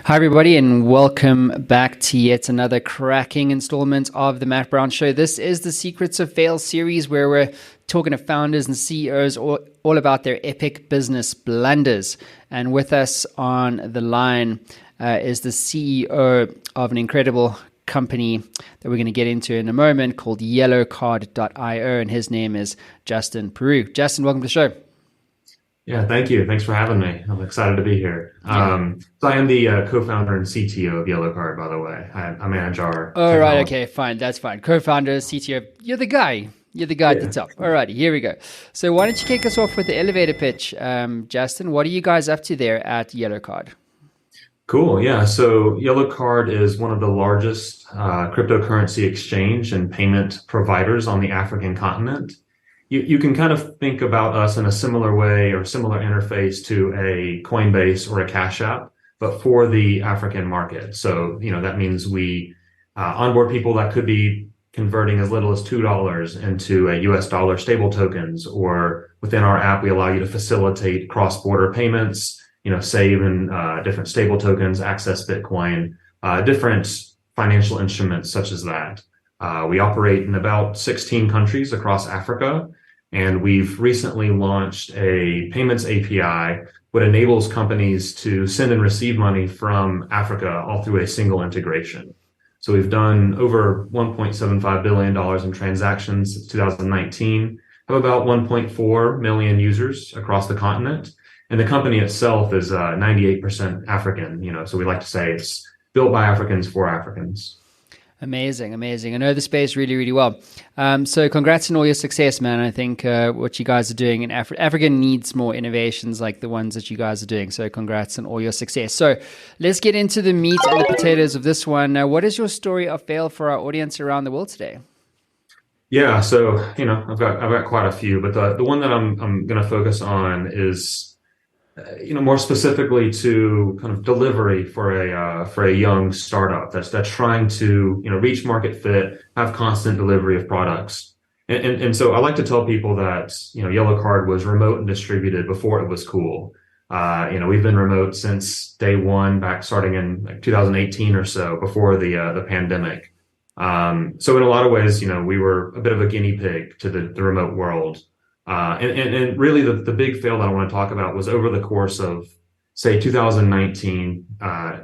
Hi, everybody, and welcome back to yet another cracking installment of the Matt Brown Show. This is the Secrets of Fail series where we're talking to founders and CEOs all about their epic business blunders. And with us on the line is the CEO of an incredible company that we're going to get into in a moment called yellowcard.io, and his name is Justin Poiroux. Justin, welcome to the show. Yeah, thank you. Thanks for having me. I'm excited to be here. So I am the co-founder and CTO of Yellowcard, by the way. I manage our All right, technology. okay, fine, that's fine. Co-founder, CTO, you're the guy. You're the guy at the Yeah, top. All righty, here we go. So why don't you kick us off with the elevator pitch, Justin? What are you guys up to there at Yellowcard? cool. Yeah, so Yellowcard is one of the largest cryptocurrency exchange and payment providers on the African continent. You can kind of think about us in a similar way or similar interface to a Coinbase or a Cash App, but for the African market. So, that means we onboard people that could be converting as little as $2 into a US dollar stable tokens, or within our app, we allow you to facilitate cross-border payments, save in different stable tokens, access Bitcoin, different financial instruments such as that. We operate in about 16 countries across Africa. And we've recently launched a payments API, what enables companies to send and receive money from Africa all through a single integration. So we've done over $1.75 billion in transactions since 2019, have about 1.4 million users across the continent. And the company itself is 98% African, so we like to say it's built by Africans for Africans. Amazing, amazing. I know the space really, really well. So congrats on all your success, man. I think what you guys are doing in Africa needs more innovations like the ones that you guys are doing. So congrats on all your success. So let's get into the meat and the potatoes of this one. Now, what is your story of fail for our audience around the world today? Yeah, so I've got quite a few, but the one that I'm going to focus on is more specifically to kind of delivery for a young startup that's trying to reach market fit, have constant delivery of products. And so I like to tell people that Yellowcard was remote and distributed before it was cool. We've been remote since day one, back starting in like 2018 or so, before the pandemic. So in a lot of ways, we were a bit of a guinea pig to the remote world. And really the big fail that I want to talk about was over the course of, say, 2019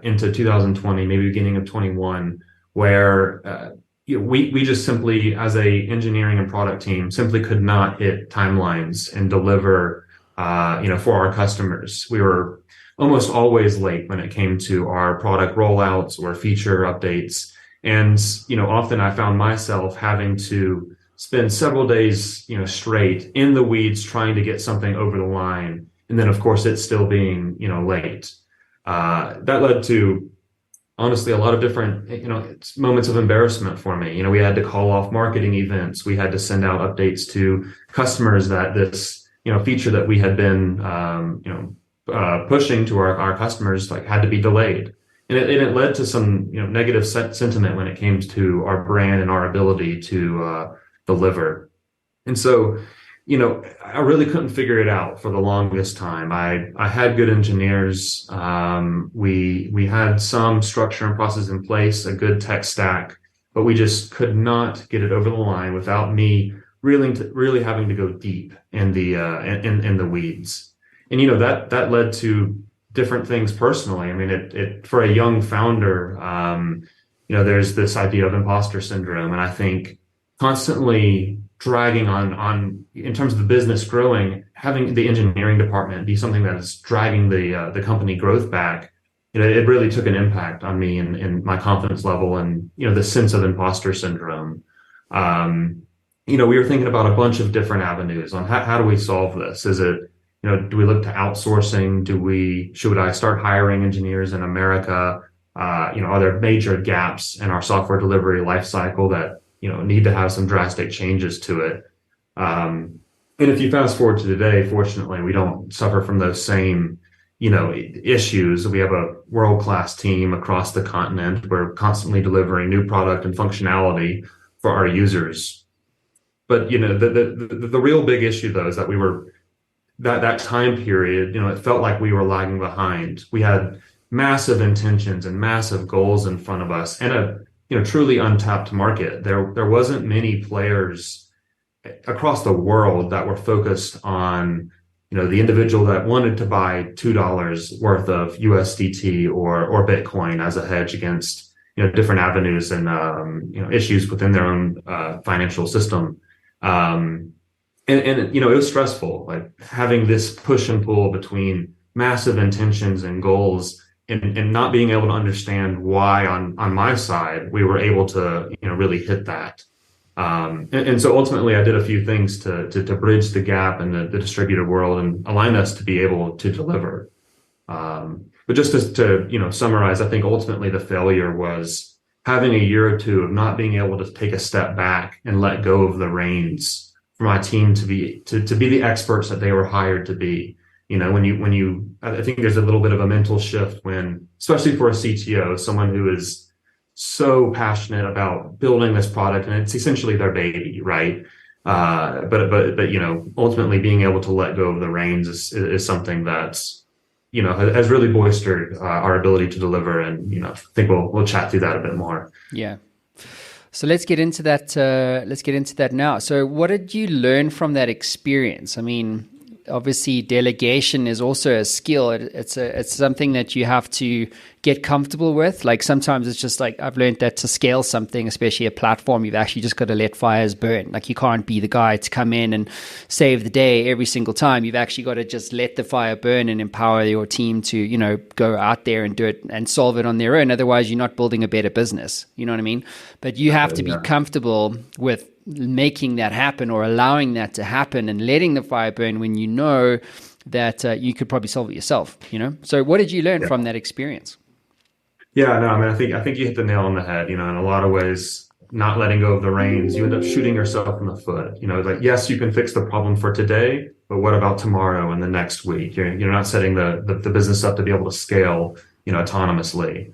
into 2020, maybe beginning of 21, where we just simply, as a engineering and product team, simply could not hit timelines and deliver, for our customers. We were almost always late when it came to our product rollouts or feature updates. And, often I found myself having to spend several days, straight in the weeds trying to get something over the line. And then, of course, it's still being, late. That led to, honestly, a lot of different, moments of embarrassment for me. We had to call off marketing events. We had to send out updates to customers that this, feature that we had been, pushing to our customers, had to be delayed. And it led to some, negative sentiment when it came to our brand and our ability to deliver. And so, I really couldn't figure it out for the longest time. I had good engineers. We had some structure and process in place, a good tech stack, but we just could not get it over the line without me really having to go deep in the weeds. And that led to different things personally. I mean, it for a young founder, there's this idea of imposter syndrome, and I think constantly dragging on in terms of the business growing, having the engineering department be something that is dragging the company growth back, it really took an impact on me and my confidence level and the sense of imposter syndrome. We were thinking about a bunch of different avenues on how do we solve this? Is it do we look to outsourcing? Should I start hiring engineers in America? Are there major gaps in our software delivery lifecycle that need to have some drastic changes to it? And if you fast forward to today, fortunately, we don't suffer from those same, issues. We have a world-class team across the continent. We're constantly delivering new product and functionality for our users. But, the real big issue, though, is that that time period, it felt like we were lagging behind. We had massive intentions and massive goals in front of us and a truly untapped market. There wasn't many players across the world that were focused on the individual that wanted to buy $2 worth of USDT or Bitcoin as a hedge against different avenues and issues within their own financial system. And it was stressful, like having this push and pull between massive intentions and goals, and not being able to understand why on my side we were able to really hit that. And so ultimately I did a few things to bridge the gap in the distributed world and align us to be able to deliver. But just to summarize, I think ultimately the failure was having a year or two of not being able to take a step back and let go of the reins for my team to be the experts that they were hired to be. I think there's a little bit of a mental shift when, especially for a CTO, someone who is so passionate about building this product and it's essentially their baby, right? But ultimately being able to let go of the reins is something that's has really bolstered our ability to deliver, and I think we'll chat through that a bit more. Yeah. So let's get into that. Let's get into that now. So what did you learn from that experience? I mean, obviously delegation is also a skill. It's something that you have to get comfortable with. Like sometimes it's just like, I've learned that to scale something, especially a platform, you've actually just got to let fires burn. Like you can't be the guy to come in and save the day every single time. You've actually got to just let the fire burn and empower your team to, go out there and do it and solve it on their own. Otherwise you're not building a better business. You know what I mean? But you have to be comfortable with making that happen or allowing that to happen and letting the fire burn when you know that you could probably solve it yourself, So what did you learn from that experience? Yeah, no, I mean, I think you hit the nail on the head, in a lot of ways, not letting go of the reins, you end up shooting yourself in the foot. It's like, yes, you can fix the problem for today, but what about tomorrow and the next week? You're not setting the business up to be able to scale, autonomously.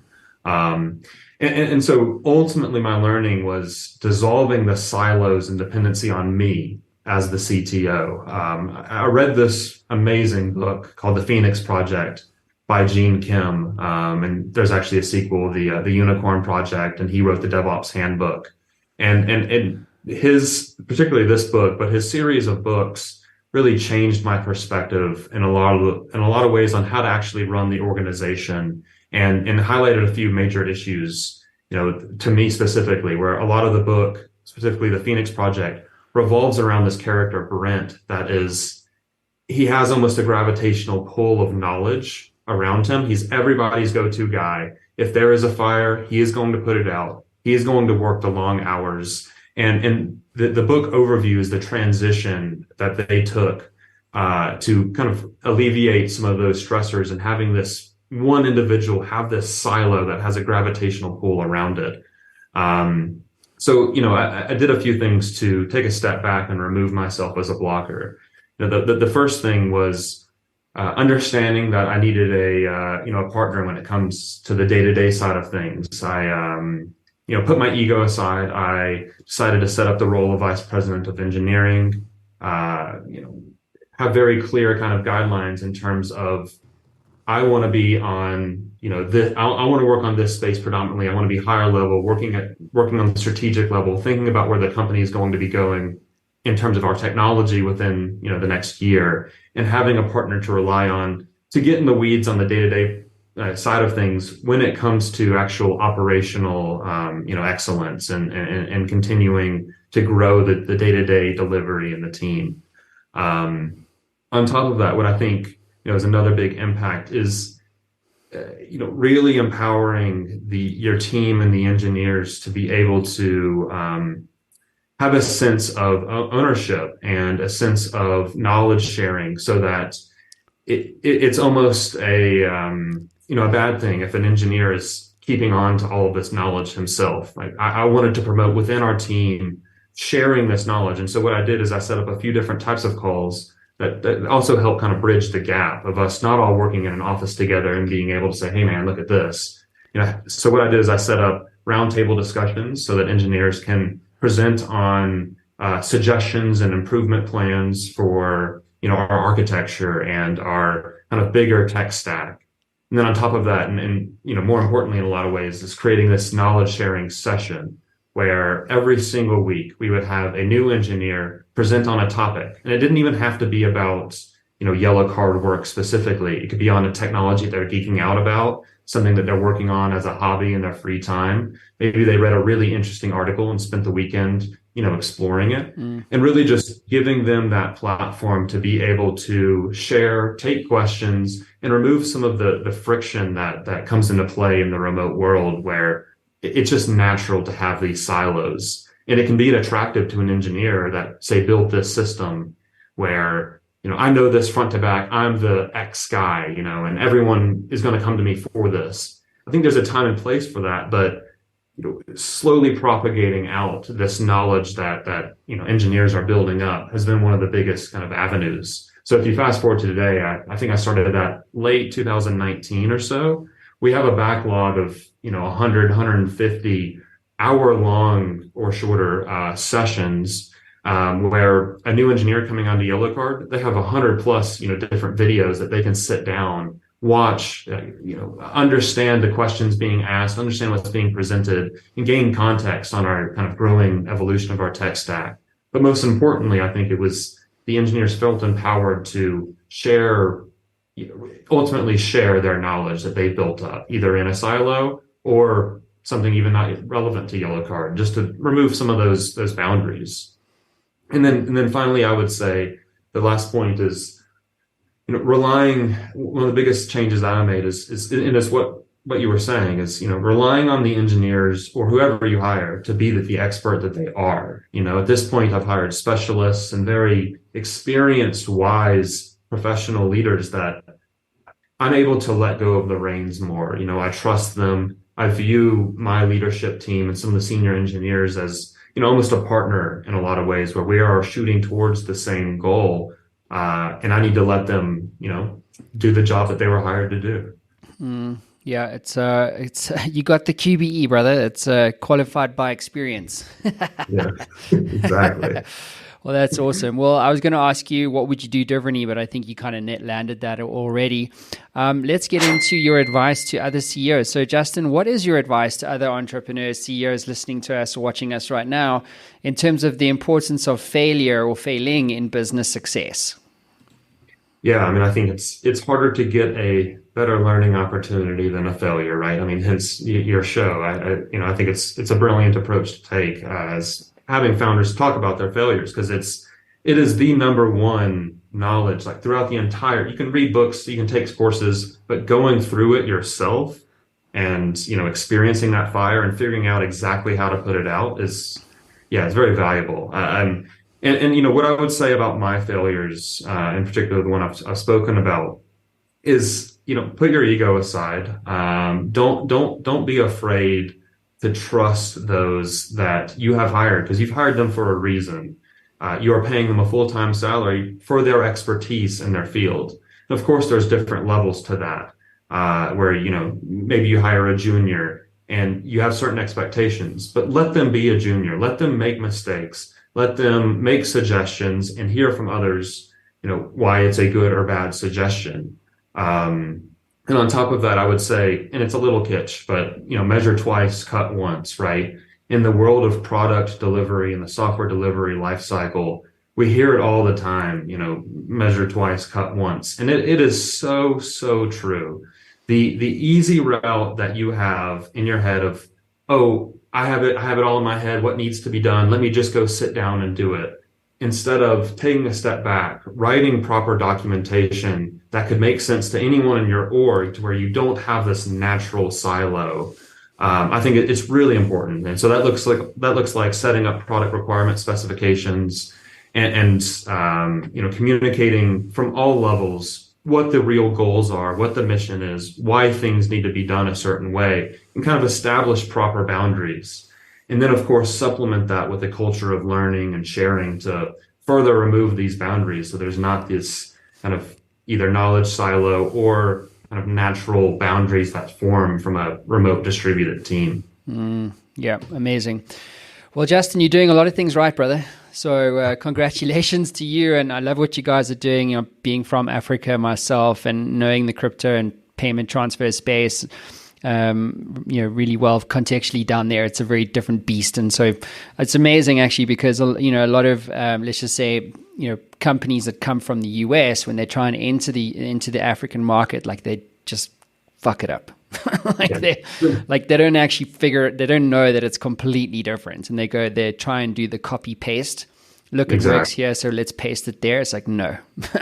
And so ultimately my learning was dissolving the silos and dependency on me as the CTO. I read this amazing book called The Phoenix Project by Gene Kim. And there's actually a sequel, the Unicorn Project, and he wrote the DevOps Handbook. And his, particularly this book, but his series of books really changed my perspective in a lot of ways on how to actually run the organization, and highlighted a few major issues, to me specifically, where a lot of the book, specifically the Phoenix Project, revolves around this character, Brent, he has almost a gravitational pull of knowledge around him. He's everybody's go-to guy. If there is a fire, he is going to put it out. He is going to work the long hours. And the book overviews the transition that they took to kind of alleviate some of those stressors, and having this one individual have this silo that has a gravitational pull around it. So I did a few things to take a step back and remove myself as a blocker. The first thing was understanding that I needed a partner when it comes to the day-to-day side of things. I put my ego aside. I decided to set up the role of vice president of engineering. Have very clear kind of guidelines in terms of, I want to be on, I want to work on this space predominantly. I want to be higher level, working on the strategic level, thinking about where the company is going to be going in terms of our technology within, the next year, and having a partner to rely on to get in the weeds on the day-to-day side of things when it comes to actual operational, excellence and continuing to grow the day-to-day delivery in the team. On top of that, what I think is another big impact is, really empowering your team and the engineers to be able to have a sense of ownership and a sense of knowledge sharing, so that it's almost a bad thing if an engineer is keeping on to all of this knowledge himself. Like I wanted to promote within our team sharing this knowledge, and so what I did is I set up a few different types of calls that also help kind of bridge the gap of us not all working in an office together and being able to say, hey man, look at this. So what I did is I set up roundtable discussions so that engineers can present on suggestions and improvement plans for our architecture and our kind of bigger tech stack. And then on top of that, and more importantly, in a lot of ways, is creating this knowledge sharing session where every single week we would have a new engineer present on a topic. And it didn't even have to be about, yellow card work specifically. It could be on a technology they're geeking out about, something that they're working on as a hobby in their free time. Maybe they read a really interesting article and spent the weekend, exploring it, and really just giving them that platform to be able to share, take questions, and remove some of the friction that comes into play in the remote world where it's just natural to have these silos. And it can be attractive to an engineer that, say, built this system where, I know this front to back, I'm the X guy, and everyone is going to come to me for this. I think there's a time and place for that, but slowly propagating out this knowledge that engineers are building up has been one of the biggest kind of avenues. So if you fast forward to today, I think I started that late 2019 or so. We have a backlog of 100, 150 hour-long or shorter sessions where a new engineer coming onto Yellow Card, they have 100 plus different videos that they can sit down, watch, understand the questions being asked, understand what's being presented, and gain context on our kind of growing evolution of our tech stack. But most importantly, I think it was the engineers felt empowered to ultimately share their knowledge that they built up, either in a silo or something even not relevant to Yellow Card, just to remove some of those boundaries. And then finally, I would say the last point is, relying, one of the biggest changes that I made is what you were saying is, relying on the engineers or whoever you hire to be the expert that they are. At this point, I've hired specialists and very experienced, wise professional leaders that I'm able to let go of the reins more. I trust them. I view my leadership team and some of the senior engineers as, almost a partner in a lot of ways where we are shooting towards the same goal. And I need to let them, do the job that they were hired to do. Yeah, it's you got the QBE, brother. It's qualified by experience. Yeah, exactly. Well, that's awesome. Well, I was going to ask you, what would you do differently? But I think you kind of net landed that already. Let's get into your advice to other CEOs. So, Justin, what is your advice to other entrepreneurs, CEOs listening to us or watching us right now in terms of the importance of failure or failing in business success? Yeah, I think it's harder to get a better learning opportunity than a failure, right? Hence your show. I think it's a brilliant approach to take as having founders talk about their failures, because it is the number one knowledge, like throughout the entire, you can read books, you can take courses, but going through it yourself and, experiencing that fire and figuring out exactly how to put it out it's very valuable. And what I would say about my failures, in particular, the one I've spoken about is, put your ego aside. Don't be afraid to trust those that you have hired, because you've hired them for a reason. You are paying them a full-time salary for their expertise in their field. And of course, there's different levels to that, where, maybe you hire a junior and you have certain expectations, but let them be a junior. Let them make mistakes. Let them make suggestions and hear from others, why it's a good or bad suggestion. And on top of that, I would say, and it's a little kitsch, but, measure twice, cut once, right? In the world of product delivery and the software delivery lifecycle, we hear it all the time, measure twice, cut once. And it is so, so true. The easy route that you have in your head of, oh, I have it all in my head, what needs to be done, let me just go sit down and do it. Instead of taking a step back, writing proper documentation that could make sense to anyone in your org to where you don't have this natural silo. I think it's really important. And so that looks like setting up product requirement specifications and communicating from all levels what the real goals are, what the mission is, why things need to be done a certain way, and kind of establish proper boundaries. And then, of course, supplement that with a culture of learning and sharing to further remove these boundaries so there's not this kind of either knowledge silo or kind of natural boundaries that form from a remote distributed team. Yeah, amazing. Well, Justin, you're doing a lot of things right, brother. So congratulations to you. And I love what you guys are doing, being from Africa myself and knowing the crypto and payment transfer space. Really well contextually down there. It's a very different beast. And so it's amazing actually, because, a lot of, let's just say, companies that come from the US, when they're trying to enter the African market, like they just fuck it up. They don't actually they don't know that it's completely different. And they try and do the copy paste. Look, it works here, so let's paste it there. It's like, no.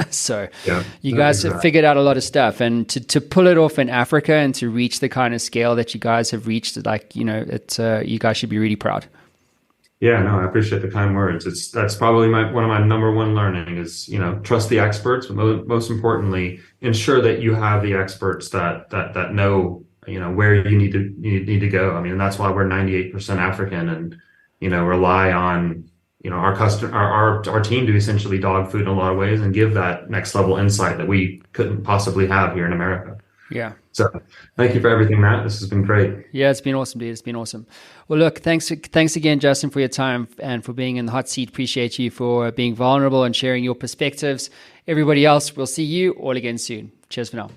So you guys have figured out a lot of stuff. And to pull it off in Africa and to reach the kind of scale that you guys have reached, like, you guys should be really proud. Yeah, no, I appreciate the kind words. That's probably one of my number one learning is, trust the experts, but most importantly, ensure that you have the experts that know, where you need to go. I mean, that's why we're 98% African and, rely on, our team to essentially dog food in a lot of ways and give that next level insight that we couldn't possibly have here in America. Yeah. So thank you for everything, Matt. This has been great. Yeah, it's been awesome, dude. It's been awesome. Well, look, thanks again, Justin, for your time and for being in the hot seat. Appreciate you for being vulnerable and sharing your perspectives. Everybody else, we'll see you all again soon. Cheers for now.